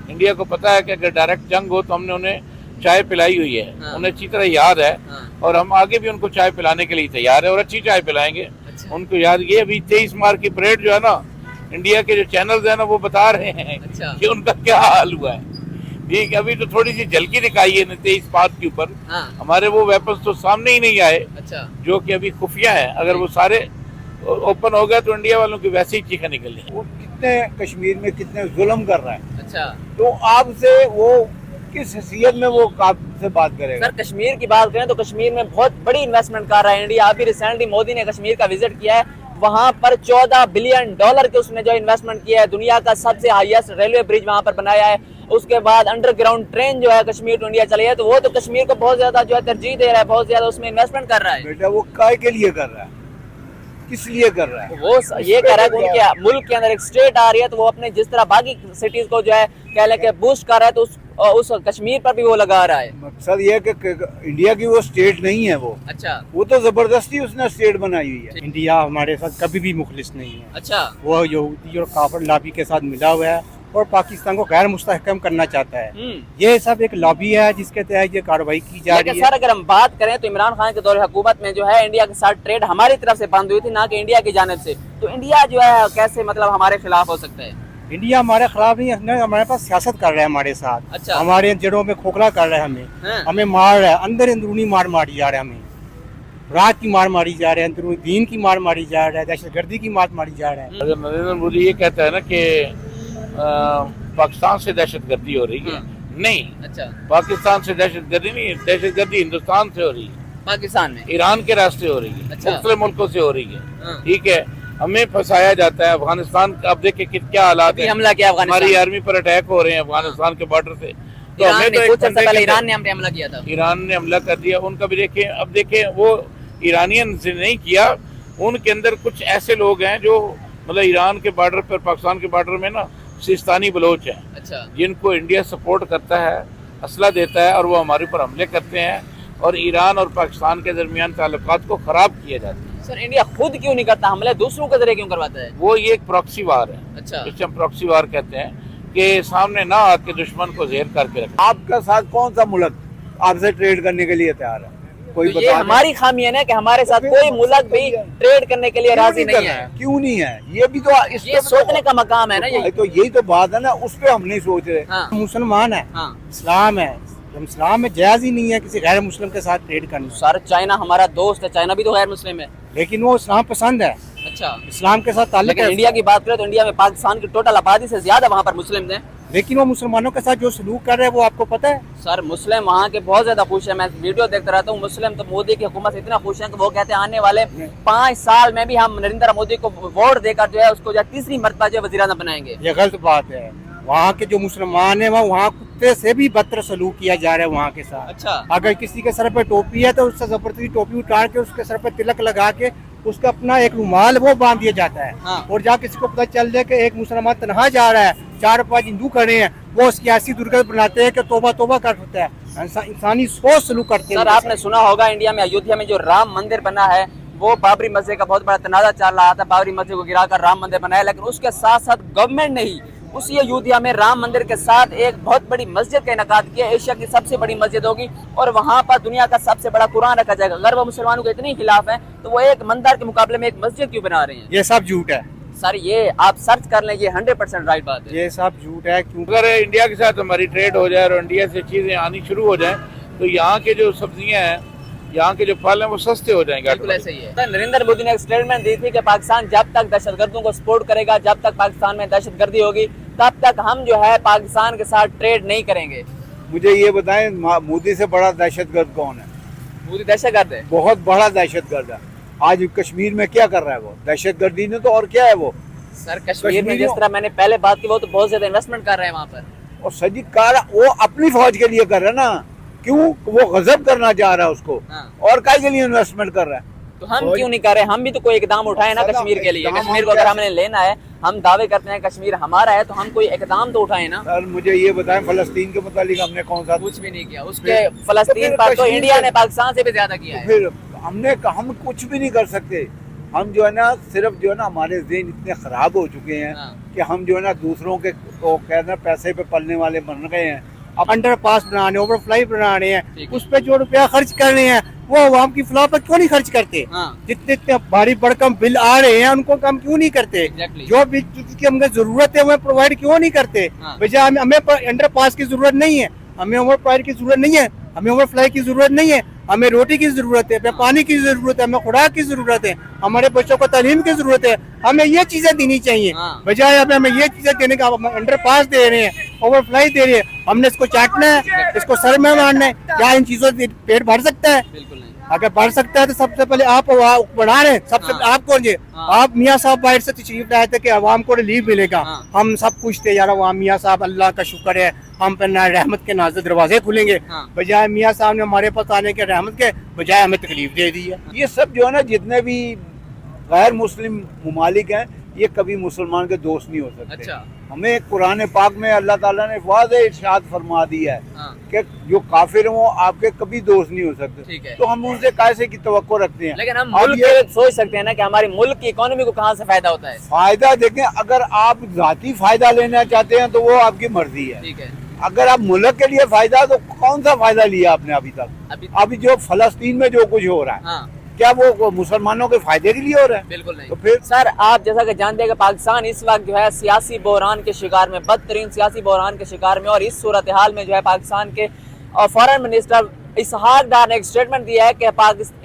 India को पता है कि अगर डायरेक्ट जंग हो तो हमने उन्हें चाय पिलाई हुई है। हाँ। उन्हें अच्छी तरह याद है। हाँ। और हम आगे भी उनको चाय पिलाने के लिए तैयार है और अच्छी चाय पिलाएंगे। अच्छा। उनको याद, ये अभी 23 मार्च की परेड जो है ना, इंडिया के जो चैनल्स है ना वो बता रहे हैं अच्छा। कि उनका क्या हाल हुआ है। ठीक है, अभी तो थोड़ी सी झलकी दिखाई है 23 मार्च के ऊपर। हाँ। हमारे वो वेपन्स तो सामने ही नहीं आए, अच्छा। जो कि अभी खुफिया है। अगर वो सारे ओपन हो गया तो इंडिया वालों की वैसे ही चीखें निकलनी। वो कितने कश्मीर में कितने जुल्म कर रहा है, अच्छा। तो आपसे वो किस हैसियत में वो आपसे बात करेगा? सर कश्मीर की बात करें तो कश्मीर में बहुत बड़ी इन्वेस्टमेंट कर रहा है इंडिया। अभी रिसेंटली मोदी ने कश्मीर का विजिट किया है, वहां पर $14 बिलियन के उसने जो इन्वेस्टमेंट किया है। दुनिया का सबसे हाईएस्ट रेलवे ब्रिज वहां पर बनाया है। उसके बाद अंडरग्राउंड ट्रेन जो है कश्मीर टू इंडिया चली है, तो वो तो कश्मीर को बहुत ज्यादा जो है तरजीह दे रहा है, बहुत ज्यादा उसमें इन्वेस्टमेंट कर रहा है। बेटा वो काय के लिए कर रहा है, किस लिए कर रहा है? वो ये कह रहा है कि उनके मुल्क के अंदर एक स्टेट आ रही है, तो वो अपने जिस तरह बाकी सिटीज को जो है कह लें कि बूस्ट कर रहा है, तो उस कश्मीर पर भी वो लगा रहा है। मकसद ये है कि इंडिया की वो स्टेट नहीं है वो। अच्छा। वो तो जबरदस्ती उसने स्टेट बनाई हुई है। इंडिया हमारे साथ कभी भी मुखलिस नहीं है। अच्छा। वो यहूदी और काफिर लॉबी के साथ मिला हुआ है और पाकिस्तान को गैर मुस्तहकम करना चाहता है। ये सब एक लॉबी है जिसके तहत ये कार्रवाई की जा रही है। सर अगर हम बात करें तो इमरान खान के दौरे हुकूमत में जो है इंडिया के साथ ट्रेड हमारी तरफ से बंद हुई थी, ना कि इंडिया की जानिब से। तो इंडिया जो है कैसे मतलब हमारे खिलाफ हो सकता है? इंडिया हमारे खिलाफ नहीं है, हमारे पास सियासत कर रहा है हमारे साथ। अच्छा। हमारे जड़ों में खोखला कर रहा है हाँ। हमें मार रहा है, अंदरूनी मार मारी जा रहा है, हमें रात की मार मारी जा रही है, अंदरूनी दीन की मार मारी जा रहा है, दहशतगर्दी की मार मारी जा रहा है। अगर नरेंद्र मोदी ये कहता है ना कि पाकिस्तान से दहशतगर्दी हो रही है, नहीं। अच्छा। पाकिस्तान से दहशतगर्दी नहीं है, दहशतगर्दी हिंदुस्तान से हो रही है, पाकिस्तान में ईरान के रास्ते हो रही है। अच्छा। मुख्तलिफ मुल्कों से हो रही है। हाँ। ठीक है, हमें फंसाया जाता है। अफगानिस्तान अब देखे कि क्या हालात है, हमला किया अफगानिस्तान, हमारी आर्मी पर अटैक हो रहे हैं अफगानिस्तान के बॉर्डर से। तो हमें तो कुछ अर्सा पहले ईरान ने हम पे हमला किया था। ईरान ने हमला कर दिया, उनका भी देखें। अब देखें, वो ईरानियन से नहीं किया, उनके अंदर कुछ ऐसे लोग हैं जो मतलब ईरान के बॉर्डर पर, पाकिस्तान के बॉर्डर में ना सिस्तानी बलोच हैं। अच्छा। जिनको इंडिया सपोर्ट करता है, असला देता है और वो हमारे ऊपर हमले करते हैं और ईरान और पाकिस्तान के दरमियान ताल्लुकात को खराब किए जाते हैं। सर इंडिया खुद क्यों नहीं करता हमले, दूसरों के जरिए क्यों करवाता है? वो ये एक प्रॉक्सी वार है। अच्छा। जिसे हम प्रॉक्सी वार कहते हैं कि सामने ना आके दुश्मन को ज़ेर करके रखें। आपका साथ कौन सा मुल्क आपसे ट्रेड करने के लिए तैयार है? कोई तो ये हमारी खामी है ना कि हमारे साथ कोई मुल्क भी ट्रेड करने के लिए राजी नहीं है। क्यों नहीं है? ये भी तो ये सोचने का मकाम है ना। ये तो यही तो बात है ना, उस पे हम नहीं सोच रहे। हाँ। मुसलमान है, हाँ। इस्लाम है, इस्लाम में जायज ही नहीं है किसी गैर मुस्लिम के साथ ट्रेड करना। सर चाइना हमारा दोस्त है, चाइना भी तो गैर मुस्लिम है। लेकिन वो इस्लाम पसंद है, अच्छा। इस्लाम के साथ ताल्लुक लेकिन है। इंडिया की बात करें तो इंडिया में पाकिस्तान की टोटल आबादी से ज्यादा वहाँ पर मुस्लिम हैं। लेकिन वो मुसलमानों के साथ जो सलूक कर रहे हैं वो आपको पता है? सर मुस्लिम वहाँ के बहुत ज्यादा खुश है, मैं वीडियो देखता रहता हूँ। मुस्लिम तो मोदी की हुकूमत से इतना खुश है कि वो कहते हैं आने वाले 5 साल में भी हम नरेंद्र मोदी को वोट देकर जो है उसको जो है तीसरी मर्तबा जो वज़ीर-ए-आज़म बनाएंगे। ये गलत बात है। वहाँ के जो मुसलमान है वहाँ कुत्ते से भी बदतर सलूक किया जा रहा है वहाँ के साथ। अच्छा। अगर किसी के सर पे टोपी है तो उससे जबरदस्ती टोपी उतार के उसके सर पे तिलक लगा के उसका अपना एक रुमाल वो बांध दिया जाता है। हाँ। और जहाँ किसी को पता चल जाए कि एक मुसलमान तनहा जा रहा है, 4-5 हिंदू खड़े हैं, वो उसकी ऐसी दुर्गत बनाते हैं कि तोबा तोबा कर सकता है। इंसानी सोच सलूक करते हैं। सर आपने सुना होगा इंडिया में अयोध्या में जो राम मंदिर बना है, वो बाबरी मस्जिद का बहुत बड़ा तनाजा चल रहा था, बाबरी मस्जिद को गिराकर राम मंदिर बनाया। लेकिन उसके साथ साथ गवर्नमेंट ने ही उसी अयोध्या में राम मंदिर के साथ एक बहुत बड़ी मस्जिद का इनेकाद किया। एशिया की सबसे बड़ी मस्जिद होगी और वहाँ पर दुनिया का सबसे बड़ा कुरान रखा जाएगा। अगर वो मुसलमानों के इतने खिलाफ है तो वो एक मंदिर के मुकाबले में एक मस्जिद क्यों बना रहे हैं? ये सब झूठ है सर, ये आप सर्च कर लें, ये 100% राइट बात है। ये सब झूठ है। क्यों? अगर इंडिया के साथ हमारी ट्रेड हो जाए और इंडिया से चीज़ें आनी शुरू हो जाए तो यहाँ के जो सब्जियाँ हैं, यहाँ के जो फल हैं वो सस्ते हो जाएंगे। बिल्कुल ऐसे ही है। नरेंद्र मोदी ने एक स्टेटमेंट दी थी कि पाकिस्तान जब तक दहशतगर्दों को सपोर्ट करेगा, जब तक पाकिस्तान में दहशतगर्दी होगी, तब तक हम जो है पाकिस्तान के साथ ट्रेड नहीं करेंगे। मुझे ये बताएं, मोदी से बड़ा दहशतगर्द कौन है? मोदी दहशतगर्द है, बहुत बड़ा दहशतगर्द है। आज कश्मीर में क्या कर रहा है वो? दहशतगर्दी ने तो और क्या है वो? सर कश्मीर में जिस तरह मैंने पहले बात की, वो तो बहुत ज्यादा इन्वेस्टमेंट कर रहे हैं वहाँ पर। और सजीद कार वो अपनी फौज के लिए कर रहा है ना, क्यों? वो गजब करना चाह रहा है उसको। हाँ। और काय के लिए इन्वेस्टमेंट कर रहा है? तो हम क्यों नहीं कर रहे? हम भी तो कोई इकदाम उठाए ना कश्मीर के लिए। कश्मीर को अगर हमने लेना है, हम दावे करते हैं कश्मीर हमारा है, तो हम कोई इकदाम तो उठाए ना। सर मुझे ये बताएं, फलस्तीन के मुतालिक हमने कौन सा कुछ भी नहीं किया। उसके फलस्तीन पर तो इंडिया ने पाकिस्तान से भी ज्यादा किया है। फिर हम कुछ भी नहीं कर सकते। हम जो है ना सिर्फ जो है ना हमारे ज़हन इतने ख़राब हो चुके हैं हाँ। कि हम जो है ना दूसरों के को कहना पैसे पे पलने वाले बन गए हैं। अब अंडरपास बनाने, ओवरफ्लाई बनाने हैं, ठीक है। उस पे जो रुपया खर्च करने हैं वो आवाम की फलाह पर क्यों नहीं खर्च करते? हाँ। जितने इतने भारी भरकम बिल आ रहे हैं उनको कम क्यों नहीं करते? Exactly. जो भी जिसकी हमें जरूरत है वो प्रोवाइड क्यों नहीं करते? हाँ। बजाय हमें अंडरपास की जरूरत नहीं है, हमें ओवरफ्लाई की जरूरत नहीं है, हमें ओवरफ्लाई की जरूरत नहीं है, हमें रोटी की जरूरत है, हमें पानी की जरूरत है, हमें खुराक की जरूरत है, हमारे बच्चों को तालीम की जरूरत है, हमें ये चीजें देनी चाहिए। हाँ। बजाय हमें ये चीजें देने का अंडरपास दे रहे हैं, ओवरफ्लाई दे रहे हैं, हमने इसको चाटना है, इसको सर में मारना है। क्या इन चीजों से पेट भर सकता है? बिल्कुल नहीं। अगर बढ़ सकता है तो सबसे पहले आप बढ़ा रहे हैं, सबसे हाँ। आप कौन जी? हाँ। आप मियाँ साहब बाहर से तशरीफ लाए थे कि अवाम को रिलीफ मिलेगा। हाँ। हम सब कुछ थे यार, अवाम मियाँ साहब अल्लाह का शुक्र है, हम पर ना रहमत के नाज़िर दरवाजे खुलेंगे। हाँ। बजाय मियाँ साहब ने हमारे पास आने के रहमत के बजाय हमें तकलीफ दे दी है। ये सब जो है ना जितने भी गैर मुस्लिम ममालिक हैं ये कभी मुसलमान के दोस्त नहीं हो सकते। अच्छा। हमें कुरान पाक में अल्लाह ताला ने वाज़ेह इरशाद फरमा दिया है हाँ। कि जो काफिर हैं वो आपके कभी दोस्त नहीं हो सकते। ठीक है। तो हम उनसे कैसे की तवक्को रखते हैं? लेकिन हम अब मुल्क ये के सोच सकते हैं ना कि हमारे मुल्क की इकोनॉमी को कहाँ से फायदा होता है। फायदा देखें, अगर आप जाती फायदा लेना चाहते हैं तो वो आपकी मर्जी है। ठीक है। अगर आप मुल्क के लिए फायदा, तो कौन सा फायदा लिया आपने अभी तक? अभी जो फलस्तीन में जो कुछ हो रहा है, हाँ। क्या वो मुसलमानों के फायदे के लिए हो रहा है? बिल्कुल नहीं। तो फिर सर, आप जैसा कि जानते हैं कि पाकिस्तान इस वक्त जो है सियासी बहरान के शिकार में, बदतरीन सियासी बहरान के शिकार में, और इस सूरत हाल में जो है पाकिस्तान के फॉरेन मिनिस्टर इसहाक डार ने एक स्टेटमेंट दिया है कि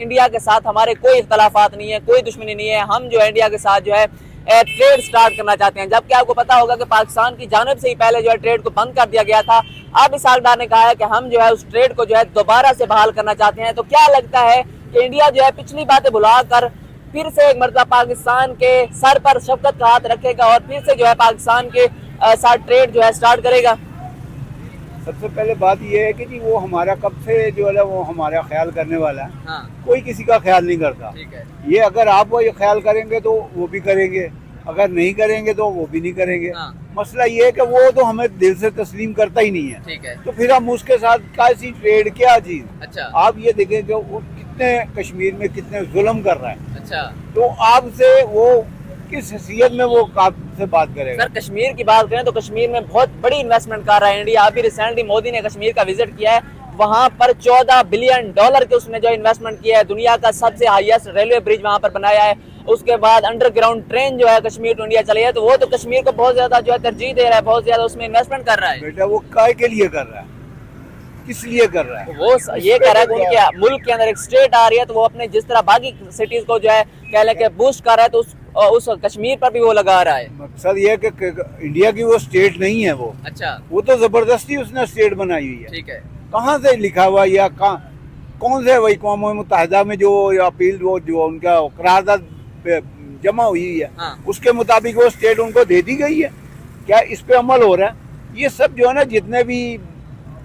इंडिया के साथ हमारे कोई इख्तलाफात नहीं है, कोई दुश्मनी नहीं है, हम जो है इंडिया के साथ जो है ट्रेड स्टार्ट करना चाहते हैं। जबकि आपको पता होगा कि पाकिस्तान की जानिब से ही पहले जो है ट्रेड को बंद कर दिया गया था। अब इसहाक डार ने कहा है कि हम जो है उस ट्रेड को जो है दोबारा से बहाल करना चाहते हैं। तो क्या लगता है कि इंडिया जो है पिछली बातें भुलाकर फिर से एक मरतबा पाकिस्तान के सर पर शफकत का हाथ रखेगा और फिर से जो है पाकिस्तान के साथ ट्रेड जो है स्टार्ट करेगा? सबसे पहले बात यह है कि जी वो हमारा कब से जो है वो हमारा ख्याल करने वाला है। हाँ। कोई किसी का ख्याल नहीं करता। ठीक है। ये अगर आप वो ये ख्याल करेंगे तो वो भी करेंगे, अगर नहीं करेंगे तो वो भी नहीं करेंगे। हाँ। मसला ये है कि वो तो हमें दिल से तस्लीम करता ही नहीं है। ठीक है। तो फिर हम उसके साथ कैसी ट्रेड, क्या चीज? अच्छा। आप ये देखें कि वो कितने कश्मीर में कितने जुल्म कर रहा है, अच्छा। तो आपसे वो किस हैसियत में वो आपसे बात करेगा? सर, कश्मीर की बात करें तो कश्मीर में बहुत बड़ी इन्वेस्टमेंट कर रहा है इंडिया। अभी रिसेंटली मोदी ने कश्मीर का विजिट किया है, वहां पर $14 बिलियन के उसने जो इन्वेस्टमेंट किया है। दुनिया का सबसे हाईएस्ट रेलवे ब्रिज वहां पर बनाया है। उसके बाद अंडरग्राउंड ट्रेन जो है कश्मीर टू इंडिया चली है। तो वो तो कश्मीर को बहुत ज्यादा जो है तरजीह दे रहा है, बहुत ज्यादा उसमें इन्वेस्टमेंट कर रहा है। बेटा वो काय के लिए कर रहा है, किस लिए कर रहा है? वो ये कह रहा है कि उनके मुल्क के अंदर एक स्टेट आ रही है, तो वो अपने जिस तरह बाकी सिटीज को जो है कह लें कि बूस्ट कर रहा है, तो उस कश्मीर पर भी वो लगा रहा है। मकसद ये है कि इंडिया की वो स्टेट नहीं है वो। अच्छा। वो तो जबरदस्ती उसने स्टेट बनाई हुई है। ठीक है। कहाँ से लिखा हुआ या कौन से वही अक़वाम मुत्तहिदा में जो अपील वो जो उनका करारदाद जमा हुई है, हाँ। उसके मुताबिक वो स्टेट उनको दे दी गई है? क्या इस पे अमल हो रहा है? ये सब जो है ना जितने भी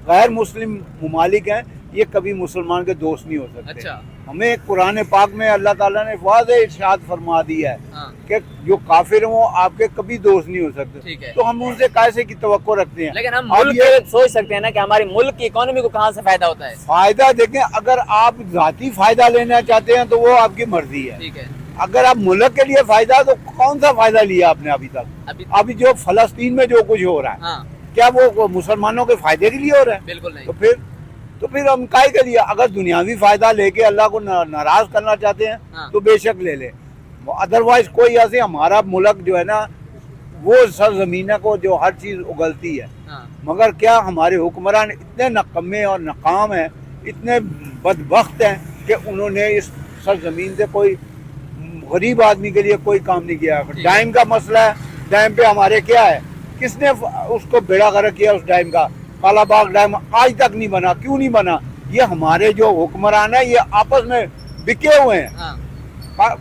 गैर मुस्लिम ममालिक हैं ये कभी मुसलमान के दोस्त नहीं हो सकते। अच्छा। हमें कुरान पाक में अल्लाह ताला ने वाज़ेह इरशाद फरमा दिया है हाँ। कि जो काफिर हैं वो आपके कभी दोस्त नहीं हो सकते। ठीक है। तो हम उनसे कैसे की तवक्को रखते हैं? लेकिन हम अब मुल्क ये के सोच सकते हैं ना कि हमारे मुल्क की इकोनॉमी को कहाँ से फायदा होता है। फायदा देखें, अगर आप जाती फायदा लेना चाहते हैं तो वो आपकी मर्जी है। ठीक है। अगर आप मुल्क के लिए फायदा, तो कौन सा फायदा लिया आपने अभी तक? अभी जो फलस्तीन में जो कुछ हो रहा है, हाँ। क्या वो मुसलमानों के फायदे के लिए हो रहा है? बिल्कुल नहीं। तो फिर हम काय के लिए? अगर दुनियावी फायदा लेके अल्लाह को नाराज करना चाहते हैं हाँ। तो बेशक ले ले, अदरवाइज कोई ऐसे हमारा मुल्क जो है ना वो सरजमीना को जो हर चीज उगलती है। हाँ। मगर क्या हमारे हुक्मरान इतने नकम्मे और नाकाम हैं, इतने बदबख्त हैं कि उन्होंने इस सरजमीन से कोई गरीब आदमी के लिए कोई काम नहीं किया। डैम का मसला है, डैम पे हमारे क्या है, किसने उसको बेड़ा गर्क किया? उस डैम का कालाबाग डैम आज तक नहीं बना। क्यों नहीं बना? ये हमारे जो हुक्मरान है ये आपस में बिके हुए हैं। हाँ।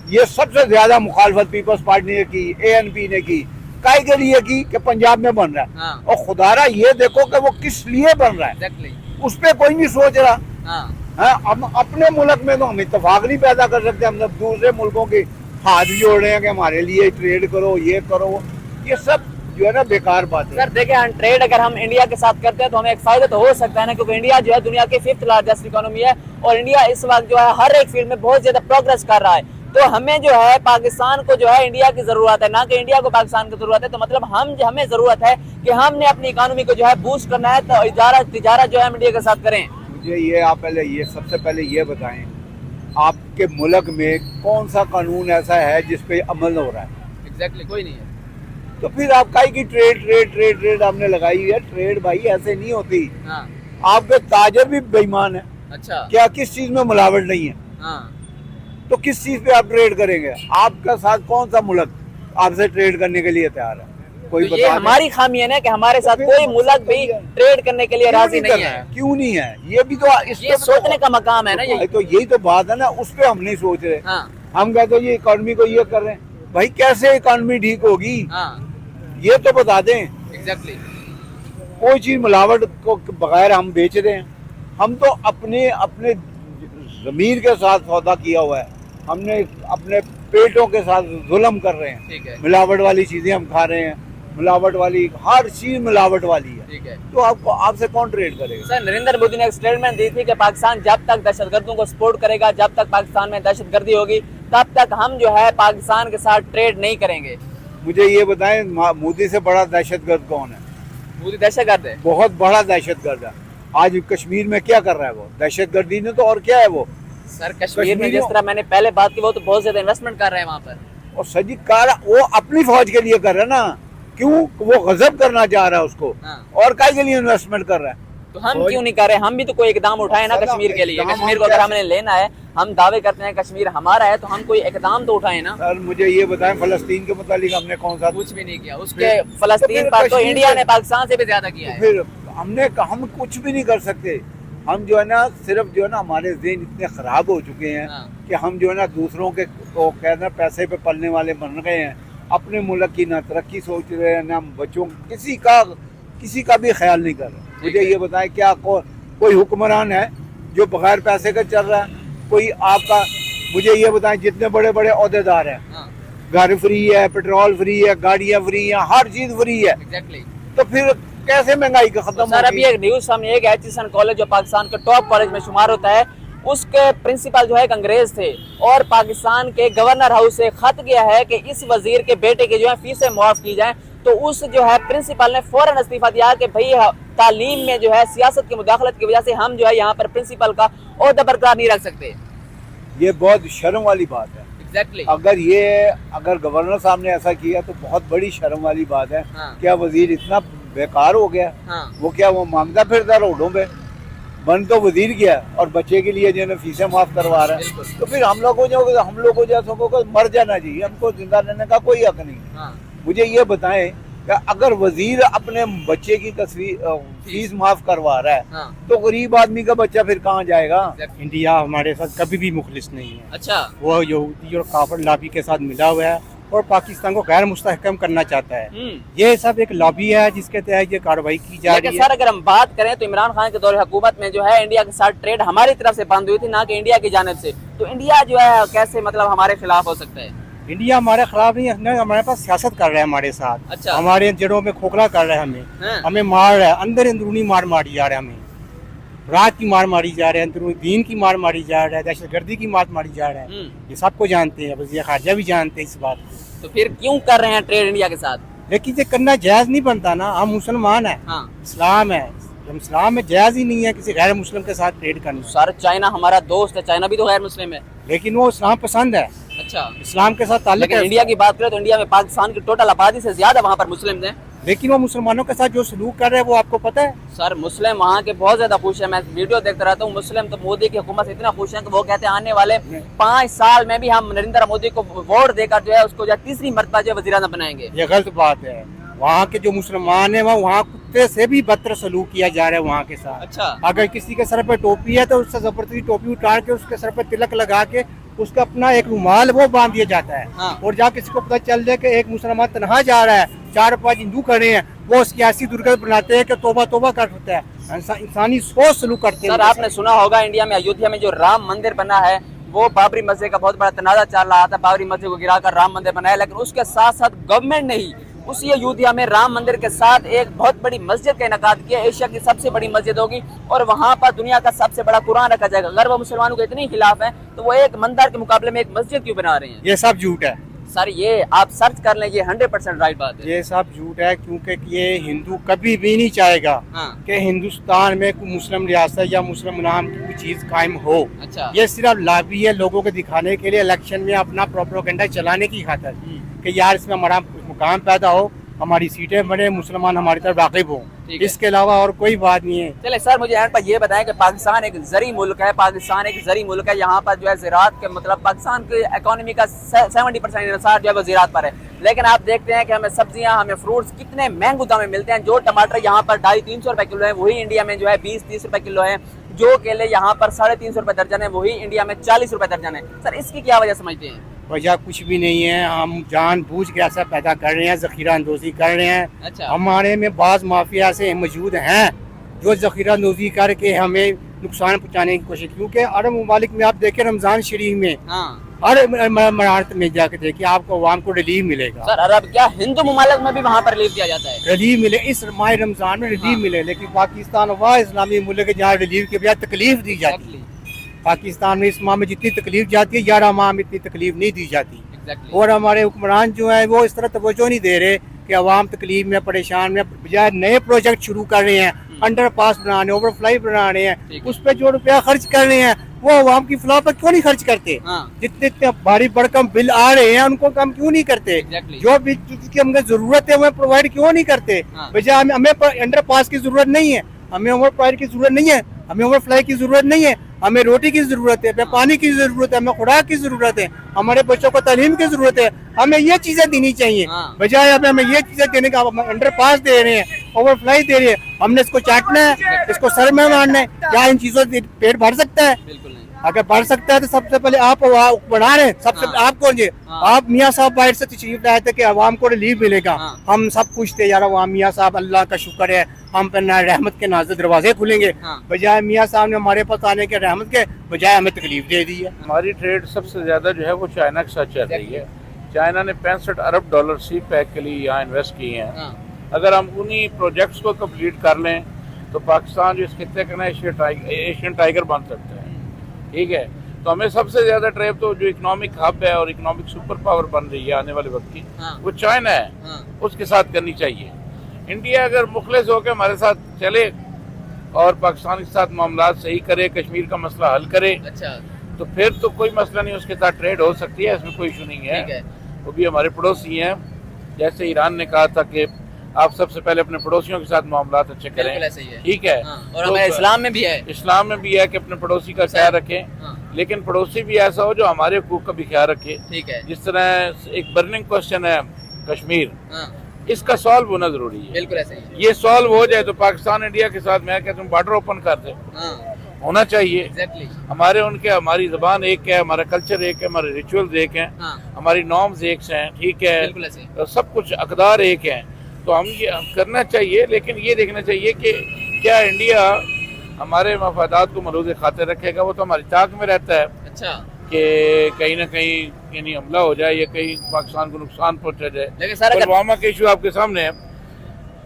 ये सबसे ज्यादा मुखालफत पीपल्स पार्टी ने की, ANP ने की। काय के लिए की? कि पंजाब में बन रहा है। हाँ। और खुदारा ये देखो कि वो किस लिए बन रहा है, Exactly. उस पर कोई नहीं सोच रहा। हाँ। हम अपने मुल्क में तो हम इत्तेफाक नहीं पैदा कर सकते। हम सब दूसरे मुल्कों के हाथ जोड़ रहे हैं कि हमारे लिए ट्रेड करो, ये करो। ये सब जो है ना बेकार बात है। सर देखिए, ट्रेड अगर हम इंडिया के साथ करते हैं तो हमें एक फायदा तो हो सकता है ना, क्योंकि इंडिया जो है दुनिया की 5th लार्जेस्ट इकोनॉमी है और इंडिया इस वक्त जो है हर एक फील्ड में बहुत ज्यादा प्रोग्रेस कर रहा है। तो हमें जो है पाकिस्तान को जो है इंडिया की जरूरत है, ना कि इंडिया को पाकिस्तान की जरूरत है। तो मतलब हमें जरूरत है कि हमने अपनी इकोनॉमी को जो है बूस्ट करना है, तो तिजारत जो है हम इंडिया के साथ करें। मुझे ये आप पहले ये सबसे पहले ये बताएं, आपके मुल्क में कौन सा कानून ऐसा है जिस पे अमल हो रहा है? एग्जैक्टली कोई नहीं है। तो फिर आप काहे की ट्रेड ट्रेड ट्रेड ट्रेड आपने लगाई हुई है? ट्रेड भाई ऐसे नहीं होती। हाँ। आपके ताजर भी बेईमान है। अच्छा। क्या किस चीज में मिलावट नहीं है? हाँ। तो किस चीज पे आप ट्रेड करेंगे? आपका साथ कौन सा मुल्क आपसे ट्रेड करने के लिए तैयार है? कोई तो ये बता दें। हमारी खामी है ना कि हमारे साथ तो कोई फिर मुल्क भी ट्रेड करने के लिए क्यों राजी कर नहीं रहा है। क्यों नहीं है? ये भी तो ये सोचने का मकाम है ना ये। तो यही तो बात है ना, उस पे हम नहीं सोच रहे। हाँ। हम कहते हैं ये इकोनॉमी को ये कर रहे हैं, भाई कैसे इकोनॉमी ठीक होगी? हाँ। ये तो बता दें। एग्जैक्टली। कोई चीज मिलावट को बगैर हम बेच रहे हैं। हम तो अपने अपने जमीर के साथ सौदा किया हुआ है, हमने अपने पेटों के साथ जुल्म कर रहे हैं। ठीक है। मिलावट वाली चीजें हम खा रहे हैं, मिलावट वाली हर चीज मिलावट वाली है। ठीक है। तो आपको आपसे कौन ट्रेड करेगा? सर नरेंद्र मोदी ने एक स्टेटमेंट दी थी कि पाकिस्तान जब तक दहशतगर्दों को सपोर्ट करेगा, जब तक पाकिस्तान में दहशतगर्दी होगी, तब तक हम जो है पाकिस्तान के साथ ट्रेड नहीं करेंगे। मुझे ये बताएं, मोदी से बड़ा दहशतगर्द कौन है? मोदी दहशतगर्द है। बहुत बड़ा दहशतगर्द है। आज कश्मीर में क्या कर रहा है वो? दहशतगर्दी ने तो और क्या है वो? सर कश्मीर में जिस तरह मैंने पहले बात की, वो तो बहुत ज्यादा इन्वेस्टमेंट कर रहे हैं वहाँ पर। और सजी कार वो अपनी फौज के लिए कर रहा है ना, क्यों? वो गजब करना चाह रहा है उसको। हाँ। और काय के लिए इन्वेस्टमेंट कर रहा है? तो हम क्यों नहीं कर रहे? हम भी तो कोई इकदाम उठाए ना कश्मीर के लिए। इकदाम कश्मीर हम को अगर कैसे- हमने लेना है, हम दावे करते हैं कश्मीर हमारा है, तो हम कोई इकदाम तो उठाए ना। सर मुझे ये बताएं, फलस्तीन के मुतालिक हमने कौन सा कुछ भी नहीं किया। उसके फिर- फलस्तीन तो पर फिर तो कश्मीर इंडिया में- ने पाकिस्तान से भी ज्यादा किया है। फिर हम कुछ भी नहीं कर सकते। हम जो है ना, सिर्फ जो है ना, हमारे ज़हन इतने खराब हो चुके हैं हाँ। कि हम जो है ना दूसरों के को कहना पैसे पे पलने वाले बन गए हैं। अपने मुल्क की ना तरक्की सोच रहे हैं, ना बच्चों किसी का भी ख्याल नहीं कर रहे। मुझे ये बताएं, क्या कोई हुक्मरान है जो बगैर पैसे का चल रहा है? कोई आपका मुझे ये बताएं, जितने बड़े बड़े ओहदेदार हैं, हाँ। घर फ्री है, पेट्रोल फ्री है, गाड़ियाँ फ्री हैं, हर चीज़ फ्री है, एग्जैक्टली। तो फिर कैसे महंगाई का खत्म सर अभी एक न्यूज सामने एक एचईसन कॉलेज जो पाकिस्तान के टॉप कॉलेज में शुमार होता है, उसके प्रिंसिपल जो है एक अंग्रेज थे, और पाकिस्तान के गवर्नर हाउस से खत गया है कि इस वजीर के बेटे की जो है फीसें मुआफ की जाएं। तो उस जो है प्रिंसिपल ने फौरन इस्तीफा दिया कि भाई तालीम में जो है सियासत की मुदाखलत की वजह से हम जो है यहाँ पर प्रिंसिपल का ओहदा बरकरार नहीं रख सकते। ये बहुत शर्म वाली बात है। एग्जैक्टली। अगर गवर्नर साहब ने ऐसा किया तो बहुत बड़ी शर्म वाली बात है। हाँ। क्या वजीर इतना बेकार हो गया? हाँ। वो क्या वो मांगता फिरता रोडों पे? बन तो वजीर गया और बच्चे के लिए जो है फीसें माफ करवा रहा है। बिल्कुल। तो फिर हम लोगों जैसों को मर जाना चाहिए, हमको जिंदा रहने का कोई हक नहीं। हाँ। मुझे ये बताएं कि अगर वजीर अपने बच्चे की फीस माफ करवा रहा है, हाँ। तो गरीब आदमी का बच्चा फिर कहाँ जाएगा? इंडिया हमारे साथ कभी भी मुखलिस नहीं है। अच्छा। वो यहूदी और काफिर लॉबी के साथ मिला हुआ है और पाकिस्तान को गैर मुस्तहकम करना चाहता है। ये सब एक लॉबी है जिसके तहत ये कार्रवाई की जा लेकिन रही है। सर अगर हम बात करें तो इमरान खान के दौरे हुकूमत में जो है इंडिया के साथ ट्रेड हमारी तरफ से बंद हुई थी, ना कि इंडिया की जानिब से। तो इंडिया जो है कैसे मतलब हमारे खिलाफ हो सकता है? इंडिया हमारे खिलाफ नहीं है, हमारे पास सियासत कर रहा है हमारे साथ। अच्छा। हमारे जड़ों में खोखला कर रहा है हमें। हाँ। हमें मार रहा है, अंदर अंदरूनी मार मारी जा रहा है, हमें रात की मार मारी जा रही है, अंदरूनी दीन की मार मारी जा रहा है, दहशतगर्दी की मार मारी जा रहा है। ये सबको जानते हैं, वज़ीर ख़ारजा भी जानते हैं इस बात को। तो फिर क्यों कर रहे हैं ट्रेड इंडिया के साथ? लेकिन ये करना जायज नहीं बनता ना। हम मुसलमान हैं, हाँ। इस्लाम है, हम इस्लाम में जायज ही नहीं है किसी गैर मुस्लिम के साथ ट्रेड करना। सर चाइना हमारा दोस्त है, चाइना भी तो गैर मुस्लिम है। लेकिन वो इस्लाम पसंद है, अच्छा। इस्लाम के साथ ताल्लुक लेकिन है। इंडिया की बात करें तो इंडिया में पाकिस्तान की टोटल आबादी से ज्यादा वहाँ पर मुस्लिम हैं। लेकिन वो मुसलमानों के साथ जो सलूक कर रहे हैं वो आपको पता है? सर मुस्लिम वहाँ के बहुत ज्यादा खुश है। मैं वीडियो देखता रहता हूँ, मुस्लिम तो मोदी की हुकूमत से इतना खुश है कि वो कहते हैं आने वाले 5 साल में भी हम नरेंद्र मोदी को वोट देकर जो है उसको जो है तीसरी मर्तबा जो वज़ीर आज़म बनाएंगे। ये गलत बात है। वहाँ के जो मुसलमान है वहाँ कुत्ते से भी बदतर सलूक किया जा रहा है वहाँ के साथ। अच्छा। अगर किसी के सर पे टोपी है तो उससे जबरदस्ती टोपी उतार के उसके सर पे तिलक लगा के उसका अपना एक रुमाल वो बांध दिया जाता है। हाँ। और जहाँ किसी को पता चल जाए कि एक मुसलमान तनहा जा रहा है, 4-5 हिंदू खड़े हैं, वो उसकी ऐसी दुर्गत बनाते हैं कि तोबा तोबा कर सकता है। इंसानी सोच सलूक करते हैं। सर आपने सुना होगा इंडिया में अयोध्या में जो राम मंदिर बना है, वो बाबरी मस्जिद का बहुत बड़ा तनाजा चल रहा था, बाबरी मस्जिद को गिराकर राम मंदिर बनाया। लेकिन उसके साथ साथ गवर्नमेंट ने ही उसी अयोध्या में राम मंदिर के साथ एक बहुत बड़ी मस्जिद का इनकाद किया, एशिया की सबसे बड़ी मस्जिद होगी और वहां पर दुनिया का सबसे बड़ा कुरान रखा जाएगा। अगर वो मुसलमानों के इतने खिलाफ हैं तो वो एक मंदिर के मुकाबले में एक मस्जिद क्यों बना रहे हैं? ये सब झूठ है, सर ये आप सर्च कर लें, ये 100% राइट बात है। ये सब झूठ है, क्योंकि ये हिंदू कभी भी नहीं चाहेगा हाँ। कि हिंदुस्तान में कोई मुस्लिम रियासत या मुस्लिम नाम की कोई चीज कायम हो। अच्छा। ये सिर्फ लाबी है लोगों को दिखाने के लिए, इलेक्शन में अपना प्रोपेगेंडा चलाने की खातिर कि यार इसमें हमारा मुकाम पैदा हो, हमारी सीटें बने, मुसलमान हमारी तरफ वाकिफ हो। ठीक है। इसके अलावा और कोई बात नहीं है। चले सर, मुझे एंड पर ये बताएं कि पाकिस्तान एक जरी मुल्क है, पाकिस्तान एक जरी मुल्क है, यहाँ पर जो है ज़राअत के मतलब पाकिस्तान की इकोनॉमी का 70% इन्हिसार जो है वो ज़राअत पर है। लेकिन आप देखते हैं कि हमें सब्जियां, हमें फ्रूट्स कितने महंगे दाम में मिलते हैं। जो टमाटर यहाँ पर 250-300 रुपए किलो है, वही इंडिया में जो है 20-30 रुपए किलो है। जो केले यहाँ पर 350 रुपए दर्जन है, वही इंडिया में 40 रुपए दर्जन है। सर इसकी क्या वजह समझते हैं? वजह कुछ भी नहीं है, हम जानबूझ के ऐसा पैदा कर रहे हैं, जखीरा अंदोजी कर रहे हैं। अच्छा। हमारे में बाज माफिया ऐसे मौजूद हैं जो जखीरा अंदोजी करके हमें नुकसान पहुंचाने की कोशिश, क्योंकि अरब ममालिक में आप देखें रमजान शरीफ में हाँ। हर मरारत में जाके देखिए आपको अवाम को रिलीफ मिलेगा। सर अरब क्या हिंदू ममालिक में भी वहाँ पर रिलीफ दिया जाता है? रिलीफ मिले, इस माह रमजान में रिलीफ मिले, लेकिन पाकिस्तान वह इस्लामी मुल्क है जहाँ रिलीफ के बजाय तकलीफ दी जाती है। पाकिस्तान में इस माह में जितनी तकलीफ जाती है 11 माह में इतनी तकलीफ नहीं दी जाती। और हमारे हुक्मरान जो है वो इस तरह तवज्जो नहीं दे रहे कि अवाम तकलीफ में, परेशान में, बजाय नए प्रोजेक्ट शुरू कर रहे हैं, अंडरपास बना रहे हैं, ओवरफ्लाई बना रहे हैं, उस पर जो रुपया खर्च कर रहे हैं वो अवाम की फलाह पर क्यों नहीं खर्च करते? जितने इतने भारी भरकम बिल आ रहे हैं उनको कम क्यों नहीं करते? जो भी जिसकी हमें जरूरत है वो प्रोवाइड क्यों नहीं करते? बजाय हमें अंडरपास की जरूरत नहीं है, हमें ओवरफ्लाई की जरूरत नहीं है, हमें ओवरफ्लाई की जरूरत नहीं है, हमें रोटी की जरूरत है, हमें पानी की जरूरत है, हमें खुराक की जरूरत है, हमारे बच्चों को तालीम की जरूरत है। हमें ये चीजें देनी चाहिए, बजाय हमें ये चीजें देने का अंडरपास दे रहे हैं, ओवरफ्लाई दे रहे हैं। हमने इसको चाटना है, इसको सर में मारना है। क्या इन चीजों से पेट भर सकता है? बिल्कुल नहीं। अगर बढ़ सकता है तो सबसे पहले आप बढ़ा रहे हैं, सबसे आप कौन जी? आप मियाँ साहब बाहर से तशरीफ लाए थे कि अवाम को रिलीफ मिलेगा। हम सब खुश थे यार, अवाम मियाँ साहब अल्लाह का शुक्र है, हम पर रहमत के नाज़िर दरवाजे खुलेंगे। बजाय मियाँ साहब ने हमारे पास आने के रहमत के बजाय हमें तकलीफ दे दी है। हमारी ट्रेड सबसे ज्यादा जो है वो चाइना के साथ चल रही है। चाइना ने 65 अरब डॉलर सी पैक के लिए यहाँ इन्वेस्ट किए हैं। अगर हम उन्हीं प्रोजेक्ट्स को कंप्लीट कर लें तो पाकिस्तान जो इस खित्ते का ना एशियन टाइगर बन सकता है। ठीक है, तो हमें सबसे ज्यादा ट्रेड तो जो इकोनॉमिक हब है और इकोनॉमिक सुपर पावर बन रही है आने वाले वक्त की, वो चाइना है, उसके साथ करनी चाहिए। इंडिया अगर मुखलिस होकर हमारे साथ चले और पाकिस्तान के साथ मामला सही करे, कश्मीर का मसला हल करे, अच्छा, तो फिर तो कोई मसला नहीं, उसके साथ ट्रेड हो सकती है, इसमें कोई इशू नहीं है। वो भी हमारे पड़ोसी हैं। जैसे ईरान ने कहा था कि आप सबसे पहले अपने पड़ोसियों के साथ मामला अच्छे करें, ठीक है। और हमारे इस्लाम में भी है, इस्लाम में भी है कि अपने पड़ोसी का ख्याल रखें, लेकिन पड़ोसी भी ऐसा हो जो हमारे हुकूक का भी ख्याल रखे। ठीक है, जिस तरह एक बर्निंग क्वेश्चन है कश्मीर, इसका सॉल्व होना जरूरी है। बिल्कुल ऐसे ही ये सॉल्व हो जाए तो पाकिस्तान इंडिया के साथ मैं कहता हूँ बॉर्डर ओपन कर दे, होना चाहिए। हमारे उनके हमारी जबान एक है, हमारा कल्चर एक है, हमारे रिचुअल्स एक हैं, हमारी नॉर्म्स एक हैं, ठीक है, तो सब कुछ अकदार एक हैं। तो हम ये करना चाहिए, लेकिन ये देखना चाहिए कि क्या इंडिया हमारे मफादात को मलूज़ खातिर रखेगा। वो तो हमारी ताक में रहता है, अच्छा, कि कहीं ना कहीं यानी हमला हो जाए या कहीं पाकिस्तान को नुकसान पहुंचा जाए। लेकिन सर पुलवामा का इशू आपके सामने है,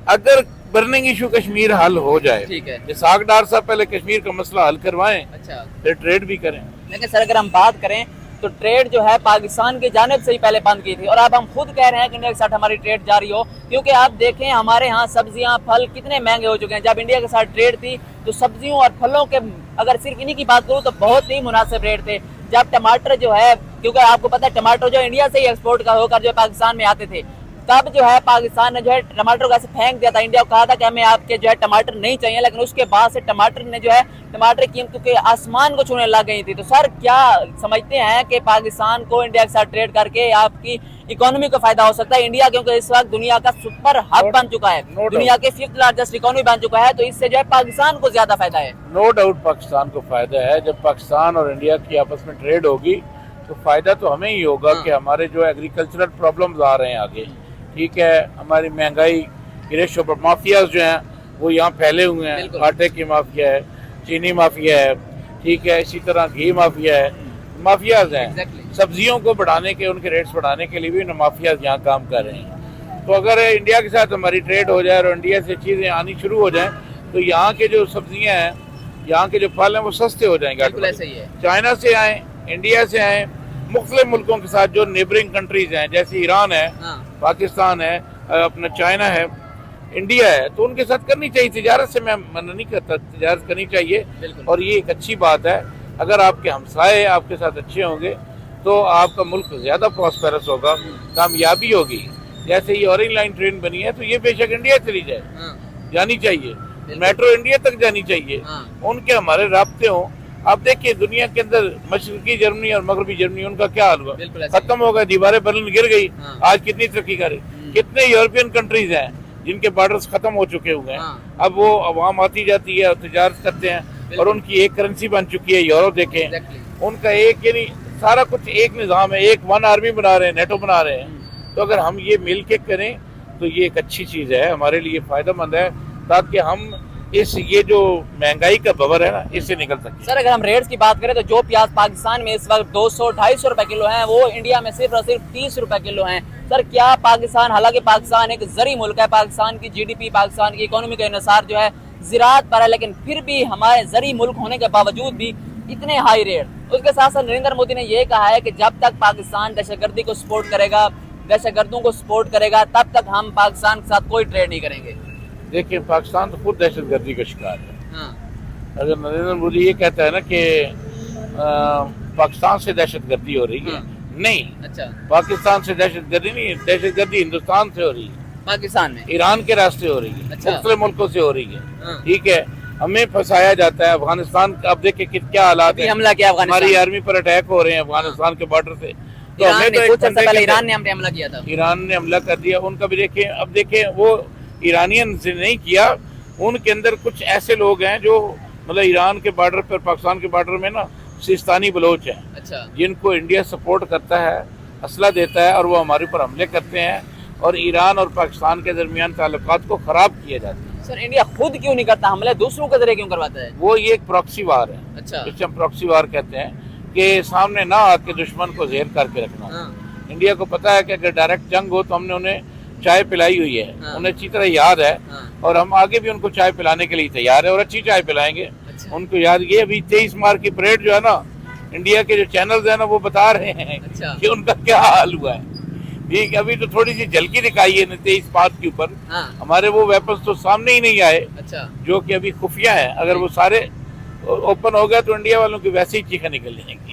अगर बर्निंग इशू कश्मीर हल हो जाए, ठीक है, इसाक डार साहब पहले कश्मीर का मसला हल करवाएं, अच्छा, फिर ट्रेड भी करें। लेकिन सर अगर हम बात करें तो ट्रेड जो है पाकिस्तान की जानिब से ही पहले बंद की थी, और अब हम खुद कह रहे हैं कि इंडिया के साथ हमारी ट्रेड जारी हो, क्योंकि आप देखें हमारे यहाँ सब्जियां फल कितने महंगे हो चुके हैं। जब इंडिया के साथ ट्रेड थी तो सब्जियों और फलों के अगर सिर्फ इन्हीं की बात करूँ तो बहुत ही मुनासिब रेट थे। जब टमाटर जो है, क्योंकि आपको पता है टमाटर जो इंडिया से ही एक्सपोर्ट का होकर जो पाकिस्तान में आते थे, तब जो है पाकिस्तान ने जो है टमाटर को ऐसे फेंक दिया था। इंडिया को कहा था कि हमें आपके जो है टमाटर नहीं चाहिए, लेकिन उसके बाद से टमाटर ने जो है टमाटर की कीमतों के आसमान को छूने लग गई थी। तो सर क्या समझते हैं कि पाकिस्तान को इंडिया के साथ ट्रेड करके आपकी इकोनॉमी को फायदा हो सकता है? इंडिया क्योंकि इस वक्त दुनिया का सुपर हब बन चुका है, दुनिया के 5th लार्जेस्ट इकोनॉमी बन चुका है, तो इससे जो है पाकिस्तान को ज्यादा फायदा है। नो डाउट पाकिस्तान को फायदा है। जब पाकिस्तान और इंडिया की आपस में ट्रेड होगी तो फायदा तो हमें ही होगा कि हमारे जो एग्रीकल्चरल प्रॉब्लम्स आ रहे हैं आगे, ठीक है, हमारी महंगाई के रेशो पर माफियाज जो हैं वो यहाँ फैले हुए हैं। आटे की माफिया है, चीनी माफिया है, ठीक है, इसी तरह घी माफिया है, माफियाज हैं। सब्जियों को बढ़ाने के, उनके रेट्स बढ़ाने के लिए भी माफियाज यहाँ काम कर रहे हैं। तो अगर इंडिया के साथ हमारी ट्रेड हो जाए और इंडिया से चीज़ें आनी शुरू हो जाए तो यहाँ के जो सब्जियाँ हैं, यहाँ के जो फल हैं वो सस्ते हो जाएंगे। बिल्कुल ऐसा ही है। चाइना से आए, इंडिया से आए, मुख्तलिफ मुल्कों के साथ जो नेबरिंग कंट्रीज हैं, जैसे ईरान है, पाकिस्तान है, अपना चाइना है, इंडिया है, तो उनके साथ करनी चाहिए तिजारत से। मैं मना नहीं करता, तिजारत करनी चाहिए और ये एक अच्छी बात है। अगर आपके हमसाए आपके साथ अच्छे होंगे तो आपका मुल्क ज्यादा प्रॉस्पेरस होगा, कामयाबी होगी। जैसे ये ऑरेंज लाइन ट्रेन बनी है तो ये बेशक इंडिया चली जाए, जानी चाहिए, मेट्रो इंडिया तक जानी चाहिए, उनके हमारे राब्ते हों। आप देखिए दुनिया के अंदर मशरकी जर्मनी और मगरबी जर्मनी, उनका क्या हाल हुआ, खत्म हो गया, दीवारें बर्लिन गिर गई। आज कितनी तरक्की करे। कितने यूरोपियन कंट्रीज हैं जिनके बॉर्डर्स खत्म हो चुके हुए हैं, अब वो अवाम आती जाती है और तिजारत करते हैं और उनकी एक करेंसी बन चुकी है यूरो। देखें उनका एक, यानी सारा कुछ एक निज़ाम है, एक वन आर्मी बना रहे हैं, नेटो बना रहे हैं। तो अगर हम ये मिल के करें तो ये एक अच्छी चीज़ है, हमारे लिए फ़ायदेमंद है, ताकि हम ये जो महंगाई का बवर है ना, इससे निकल सके। सर अगर हम रेट्स की बात करें तो जो प्याज पाकिस्तान में इस वक्त 200-250 रुपए किलो है, वो इंडिया में सिर्फ और सिर्फ 30 रुपए किलो है। सर क्या पाकिस्तान, हालांकि पाकिस्तान एक जरी मुल्क है, पाकिस्तान की जीडीपी, पाकिस्तान की इकोनॉमी के अनुसार जो है ज़राअत पर है, लेकिन फिर भी हमारे जरी मुल्क होने के बावजूद भी इतने हाई रेट। उसके साथ साथ नरेंद्र मोदी ने यह कहा है कि जब तक पाकिस्तान दहशतगर्दी को सपोर्ट करेगा, दहशतगर्दों को सपोर्ट करेगा, तब तक हम पाकिस्तान के साथ कोई ट्रेड नहीं करेंगे। देखिए पाकिस्तान तो खुद दहशतगर्दी का शिकार है। अगर नरेंद्र मोदी ये कहता है ना कि पाकिस्तान से दहशतगर्दी हो रही है, नहीं, अच्छा, पाकिस्तान से दहशतगर्दी नहीं, दहशतगर्दी हिंदुस्तान से हो रही है, पाकिस्तान में, ईरान के रास्ते हो रही है, अच्छा, मुख्तलिफ मुल्कों से हो रही है। ठीक है, हमें फंसाया जाता है। अफगानिस्तान अब देखिए क्या हालात है, हमला किया, हमारी आर्मी पर अटैक हो रहे हैं अफगानिस्तान के बॉर्डर से। तो हमें तो कुछ अर्सा पहले ईरान ने हमला किया था, ईरान ने हमला कर दिया, उनका भी देखिए। अब देखिए वो ईरानियन से नहीं किया, उनके अंदर कुछ ऐसे लोग हैं जो मतलब ईरान के बॉर्डर पर, पाकिस्तान के बॉर्डर में ना सिस्तानी बलोच हैं, अच्छा, जिनको इंडिया सपोर्ट करता है, असला देता है और वो हमारे ऊपर हमले करते हैं और ईरान और पाकिस्तान के दरमियान ताल्लुकात को खराब किया जाता है। सर इंडिया खुद क्यों नहीं करता हमले, दूसरों के जरिए क्यों करवाता है? वो ये एक प्रॉक्सी वार है, अच्छा, जिसे हम प्रॉक्सी वार कहते हैं, कि सामने ना आके दुश्मन को ज़ेर करके रखना। इंडिया को पता है कि अगर डायरेक्ट जंग हो तो हमने उन्हें चाय पिलाई हुई है, उन्हें अच्छी तरह याद है, और हम आगे भी उनको चाय पिलाने के लिए तैयार है और अच्छी चाय पिलाएंगे। अच्छा। उनको याद, ये अभी 23 मार्च की परेड जो है ना, इंडिया के जो चैनल्स है ना वो बता रहे हैं, अच्छा, कि उनका क्या हाल हुआ है। ठीक, अभी तो थोड़ी सी झलकी दिखाई है 23 मार्च के ऊपर, हमारे वो वेपन्स तो सामने ही नहीं आए, अच्छा, जो कि अभी खुफिया है। अगर वो सारे ओपन हो गया तो इंडिया वालों की वैसे ही चीखें निकल जाएंगी।